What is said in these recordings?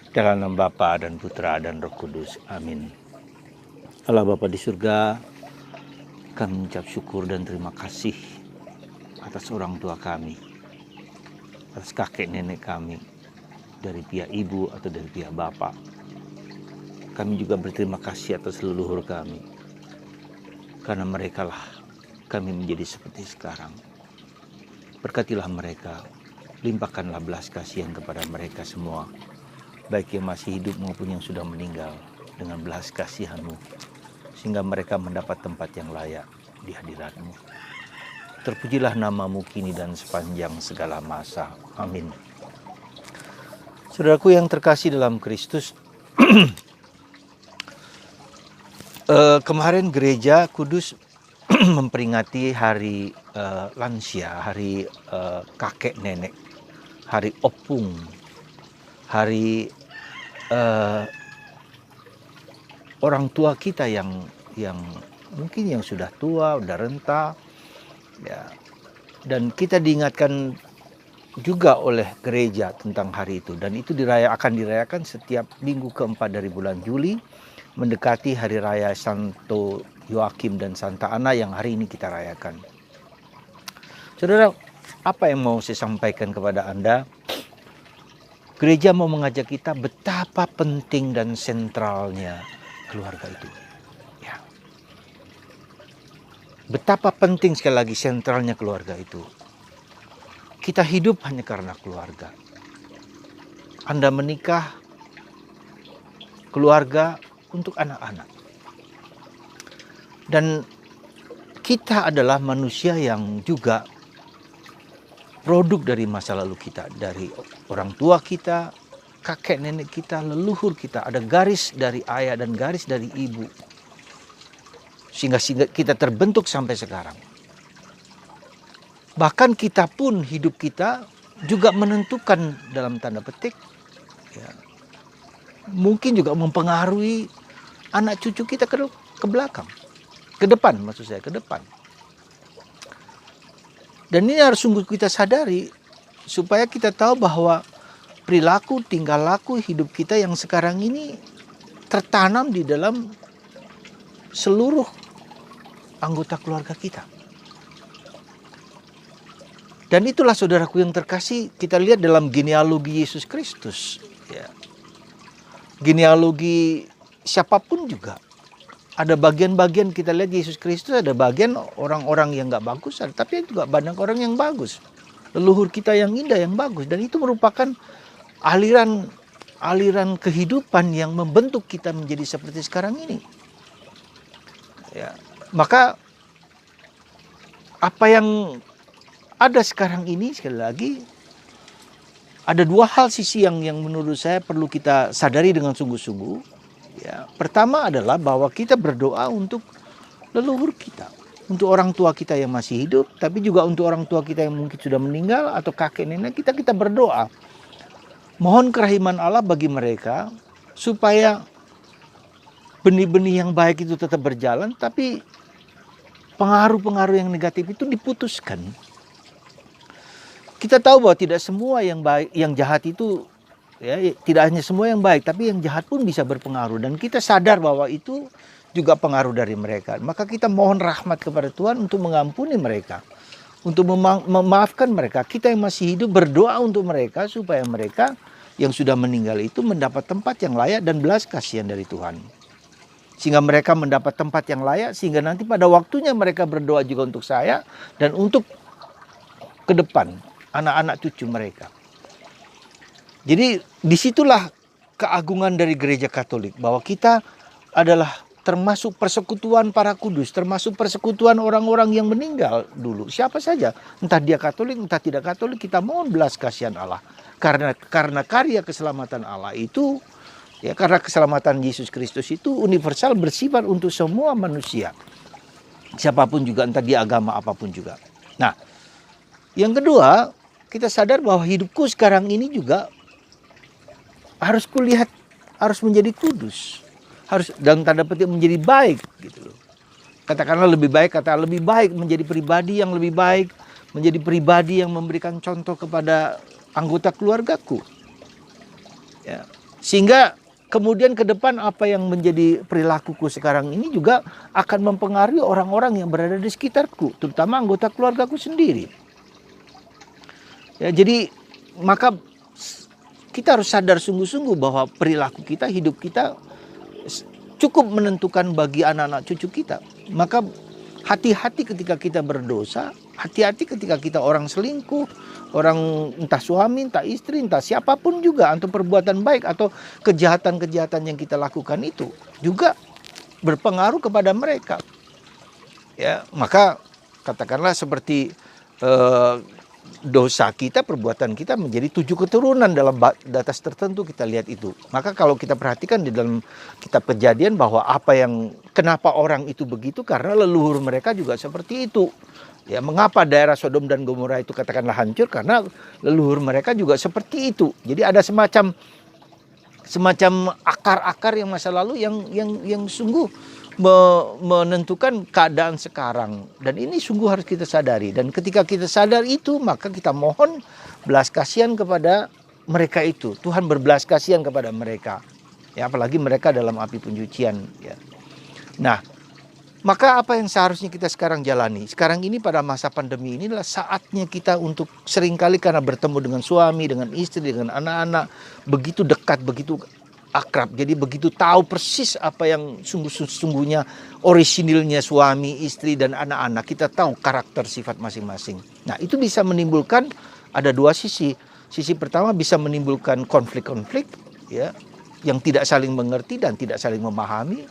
Dalam nama Bapa dan Putra dan Roh Kudus. Amin. Allah Bapa di surga, kami mengucap syukur dan terima kasih atas orang tua kami, atas kakek nenek kami, dari pihak ibu atau dari pihak bapak. Kami juga berterima kasih atas leluhur kami, karena merekalah kami menjadi seperti sekarang. Berkatilah mereka, limpahkanlah belas kasihan kepada mereka semua, baik yang masih hidup maupun yang sudah meninggal, dengan belas kasihan-Mu, sehingga mereka mendapat tempat yang layak di hadirat-Mu. Terpujilah nama-Mu kini dan sepanjang segala masa. Amin. Saudaraku yang terkasih dalam Kristus, kemarin Gereja Kudus memperingati hari lansia, hari kakek nenek, hari opung, hari orang tua kita yang mungkin yang sudah tua, sudah renta, ya. Dan kita diingatkan juga oleh gereja tentang hari itu, dan itu akan dirayakan setiap minggu keempat dari bulan Juli, mendekati hari raya Santo Yoakim dan Santa Ana yang hari ini kita rayakan. Saudara, apa yang mau saya sampaikan kepada Anda? Gereja mau mengajak kita betapa penting dan sentralnya keluarga itu. Ya. Betapa penting sekali lagi sentralnya keluarga itu. Kita hidup hanya karena keluarga. Anda menikah, keluarga untuk anak-anak. Dan kita adalah manusia yang juga produk dari masa lalu kita, dari orang tua kita, kakek nenek kita, leluhur kita. Ada garis dari ayah dan garis dari ibu, sehingga kita terbentuk sampai sekarang. Bahkan kita pun, hidup kita juga menentukan dalam tanda petik, ya, mungkin juga mempengaruhi anak cucu kita ke belakang, ke depan, maksud saya ke depan. Dan ini harus sungguh kita sadari, supaya kita tahu bahwa perilaku, tingkah laku hidup kita yang sekarang ini tertanam di dalam seluruh anggota keluarga kita. Dan itulah saudaraku yang terkasih, kita lihat dalam genealogi Yesus Kristus. Ya. Genealogi siapapun juga. Ada bagian-bagian kita lihat Yesus Kristus, ada bagian orang-orang yang gak bagus, tapi juga banyak orang yang bagus. Leluhur kita yang indah, yang bagus. Dan itu merupakan aliran kehidupan yang membentuk kita menjadi seperti sekarang ini. Ya. Maka apa yang ada sekarang ini, sekali lagi, ada dua hal sisi yang menurut saya perlu kita sadari dengan sungguh-sungguh. Ya, pertama adalah bahwa kita berdoa untuk leluhur kita, untuk orang tua kita yang masih hidup, tapi juga untuk orang tua kita yang mungkin sudah meninggal atau kakek nenek kita berdoa. Mohon kerahiman Allah bagi mereka supaya benih-benih yang baik itu tetap berjalan, tapi pengaruh-pengaruh yang negatif itu diputuskan. Kita tahu bahwa tidak semua yang baik, yang jahat itu, ya, tidak hanya semua yang baik, tapi yang jahat pun bisa berpengaruh. Dan kita sadar bahwa itu juga pengaruh dari mereka. Maka kita mohon rahmat kepada Tuhan untuk mengampuni mereka, untuk memaafkan mereka. Kita yang masih hidup berdoa untuk mereka, supaya mereka yang sudah meninggal itu mendapat tempat yang layak dan belas kasihan dari Tuhan. Sehingga mereka mendapat tempat yang layak, sehingga nanti pada waktunya mereka berdoa juga untuk saya dan untuk ke depan anak-anak cucu mereka. Jadi disitulah keagungan dari gereja Katolik, bahwa kita adalah termasuk persekutuan para kudus, termasuk persekutuan orang-orang yang meninggal dulu. Siapa saja, entah dia Katolik, entah tidak Katolik, kita mohon belas kasihan Allah. Karena karya keselamatan Allah itu, ya, karena keselamatan Yesus Kristus itu universal, bersifat untuk semua manusia. Siapapun juga, entah dia agama apapun juga. Nah, yang kedua, kita sadar bahwa hidupku sekarang ini juga harus kulihat, harus menjadi kudus, harus dalam tanda petik menjadi baik, gitu loh. Katakanlah lebih baik, lebih baik menjadi pribadi yang lebih baik, menjadi pribadi yang memberikan contoh kepada anggota keluargaku. Ya. Sehingga kemudian ke depan apa yang menjadi perilakuku sekarang ini juga akan mempengaruhi orang-orang yang berada di sekitarku, terutama anggota keluargaku sendiri. Ya, jadi maka kita harus sadar sungguh-sungguh bahwa perilaku kita, hidup kita cukup menentukan bagi anak-anak cucu kita. Maka hati-hati ketika kita berdosa, hati-hati ketika kita orang selingkuh, orang entah suami, entah istri, entah siapapun juga, atau perbuatan baik atau kejahatan-kejahatan yang kita lakukan itu juga berpengaruh kepada mereka. Ya, maka katakanlah seperti dosa kita, perbuatan kita menjadi 7 keturunan dalam batas tertentu, kita lihat itu. Maka kalau kita perhatikan di dalam kitab Kejadian bahwa kenapa orang itu begitu, karena leluhur mereka juga seperti itu. Ya, mengapa daerah Sodom dan Gomora itu katakanlah hancur, karena leluhur mereka juga seperti itu. Jadi ada semacam akar-akar yang masa lalu yang sungguh menentukan keadaan sekarang, dan ini sungguh harus kita sadari. Dan ketika kita sadar itu, maka kita mohon belas kasihan kepada mereka itu. Tuhan berbelas kasihan kepada mereka, ya, apalagi mereka dalam api pencucian, ya. Nah, maka apa yang seharusnya kita sekarang jalani sekarang ini pada masa pandemi ini adalah saatnya kita untuk seringkali karena bertemu dengan suami, dengan istri, dengan anak-anak begitu dekat, begitu akrab, jadi begitu tahu persis apa yang sungguh-sungguhnya orisinilnya suami, istri, dan anak-anak. Kita tahu karakter sifat masing-masing. Nah, itu bisa menimbulkan ada dua sisi. Sisi pertama bisa menimbulkan konflik-konflik, ya, yang tidak saling mengerti dan tidak saling memahami.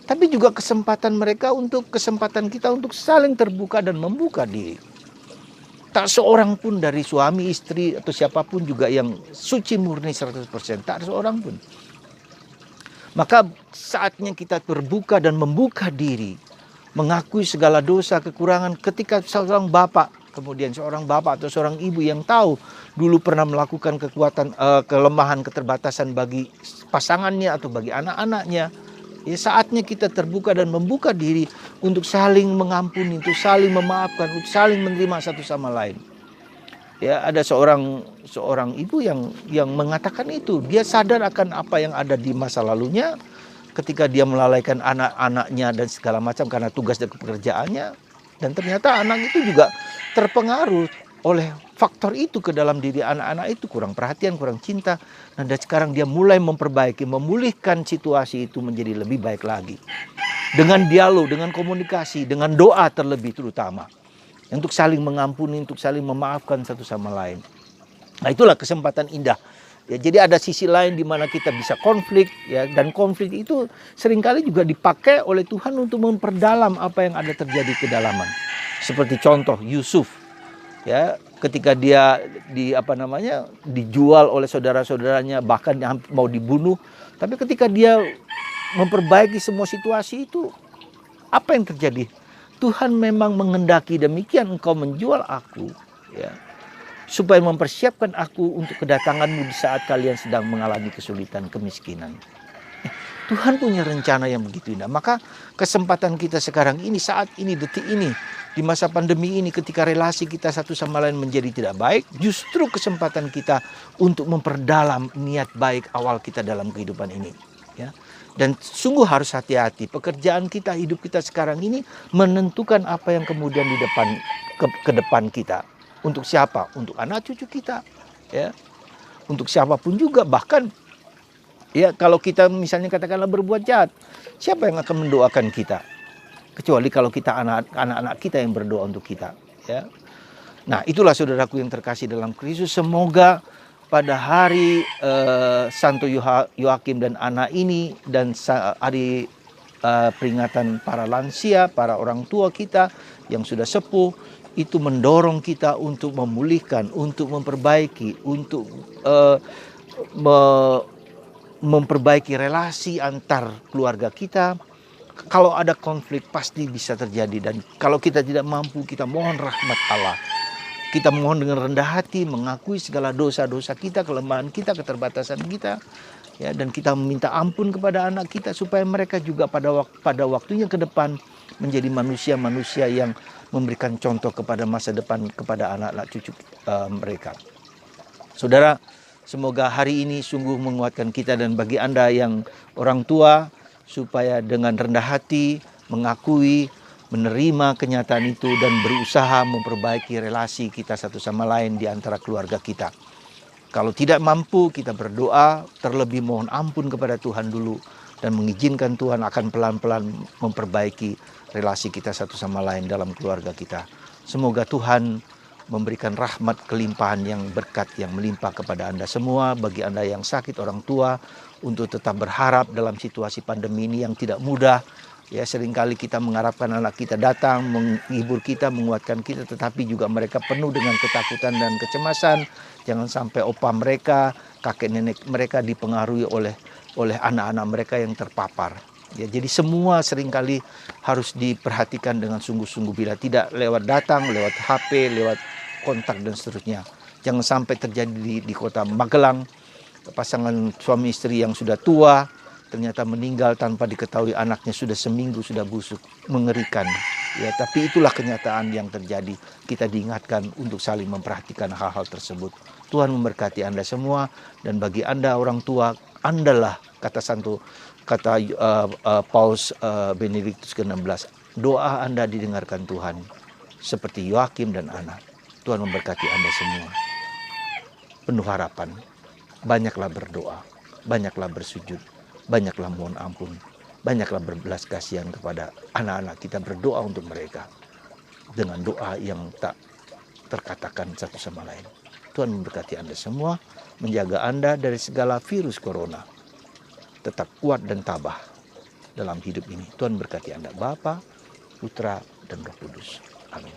Tapi juga kesempatan kita untuk saling terbuka dan membuka diri. Tak seorang pun dari suami, istri, atau siapapun juga yang suci murni 100%. Tak seorang pun. Maka saatnya kita terbuka dan membuka diri, mengakui segala dosa, kekurangan. Ketika seorang bapak, kemudian seorang bapak atau seorang ibu yang tahu dulu pernah melakukan kelemahan, keterbatasan bagi pasangannya atau bagi anak-anaknya, ya, saatnya kita terbuka dan membuka diri untuk saling mengampuni, untuk saling memaafkan, untuk saling menerima satu sama lain. Ya, ada seorang ibu yang mengatakan itu. Dia sadar akan apa yang ada di masa lalunya ketika dia melalaikan anak-anaknya dan segala macam karena tugas dan pekerjaannya. Dan ternyata anak itu juga terpengaruh oleh faktor itu ke dalam diri anak-anak itu. Kurang perhatian, kurang cinta. Nah, dan sekarang dia mulai memperbaiki, memulihkan situasi itu menjadi lebih baik lagi. Dengan dialog, dengan komunikasi, dengan doa terlebih terutama. Untuk saling mengampuni, untuk saling memaafkan satu sama lain. Nah, itulah kesempatan indah. Ya, jadi ada sisi lain di mana kita bisa konflik, ya, dan konflik itu seringkali juga dipakai oleh Tuhan untuk memperdalam apa yang ada terjadi kedalaman. Seperti contoh Yusuf, ya, ketika dia dijual oleh saudara-saudaranya, bahkan mau dibunuh, tapi ketika dia memperbaiki semua situasi itu, apa yang terjadi? Tuhan memang menghendaki demikian, engkau menjual aku, ya, supaya mempersiapkan aku untuk kedatanganmu di saat kalian sedang mengalami kesulitan, kemiskinan. Tuhan punya rencana yang begitu indah. Maka kesempatan kita sekarang ini, saat ini, detik ini, di masa pandemi ini, ketika relasi kita satu sama lain menjadi tidak baik, justru kesempatan kita untuk memperdalam niat baik awal kita dalam kehidupan ini, ya. Dan sungguh harus hati-hati. Pekerjaan kita, hidup kita sekarang ini menentukan apa yang kemudian di depan ke depan kita. Untuk siapa? Untuk anak cucu kita, ya. Untuk siapapun juga, bahkan, ya, kalau kita misalnya katakanlah berbuat jahat, siapa yang akan mendoakan kita? Kecuali kalau kita anak-anak kita yang berdoa untuk kita, ya. Nah, itulah saudaraku yang terkasih dalam Kristus. Semoga pada hari Santo Yoakim dan Ana ini, dan hari peringatan para lansia, para orang tua kita yang sudah sepuh, itu mendorong kita untuk memulihkan, untuk memperbaiki, untuk memperbaiki relasi antar keluarga kita. Kalau ada konflik pasti bisa terjadi, dan kalau kita tidak mampu, kita mohon rahmat Allah. Kita mohon dengan rendah hati, mengakui segala dosa-dosa kita, kelemahan kita, keterbatasan kita, ya, dan kita meminta ampun kepada anak kita supaya mereka juga pada waktunya ke depan menjadi manusia-manusia yang memberikan contoh kepada masa depan kepada anak-anak cucu mereka. Saudara, Semoga hari ini sungguh menguatkan kita, dan bagi Anda yang orang tua, supaya dengan rendah hati mengakui, menerima kenyataan itu dan berusaha memperbaiki relasi kita satu sama lain di antara keluarga kita. Kalau tidak mampu, kita berdoa, terlebih mohon ampun kepada Tuhan dulu, dan mengizinkan Tuhan akan pelan-pelan memperbaiki relasi kita satu sama lain dalam keluarga kita. Semoga Tuhan memberikan rahmat kelimpahan yang berkat yang melimpah kepada Anda semua. Bagi Anda yang sakit orang tua, untuk tetap berharap dalam situasi pandemi ini yang tidak mudah. Ya, seringkali kita mengharapkan anak kita datang, menghibur kita, menguatkan kita, tetapi juga mereka penuh dengan ketakutan dan kecemasan. Jangan sampai opa mereka, kakek nenek mereka dipengaruhi oleh anak-anak mereka yang terpapar. Ya, jadi semua seringkali harus diperhatikan dengan sungguh-sungguh, bila tidak lewat datang, lewat HP, lewat kontak dan seterusnya. Jangan sampai terjadi di kota Magelang, pasangan suami istri yang sudah tua ternyata meninggal tanpa diketahui anaknya sudah seminggu sudah busuk. Mengerikan. Ya, tapi itulah kenyataan yang terjadi. Kita diingatkan untuk saling memperhatikan hal-hal tersebut. Tuhan memberkati Anda semua, dan bagi Anda orang tua, Andalah kata Paus Benediktus ke-16, doa Anda didengarkan Tuhan seperti Yoakim dan Ana. Tuhan memberkati Anda semua. Penuh harapan. Banyaklah berdoa, banyaklah bersujud, banyaklah mohon ampun, banyaklah berbelas kasihan kepada anak-anak kita, berdoa untuk mereka dengan doa yang tak terkatakan satu sama lain. Tuhan memberkati Anda semua, menjaga Anda dari segala virus corona. Tetap kuat dan tabah dalam hidup ini. Tuhan berkati Anda, Bapa, Putra, dan Roh Kudus. Amin.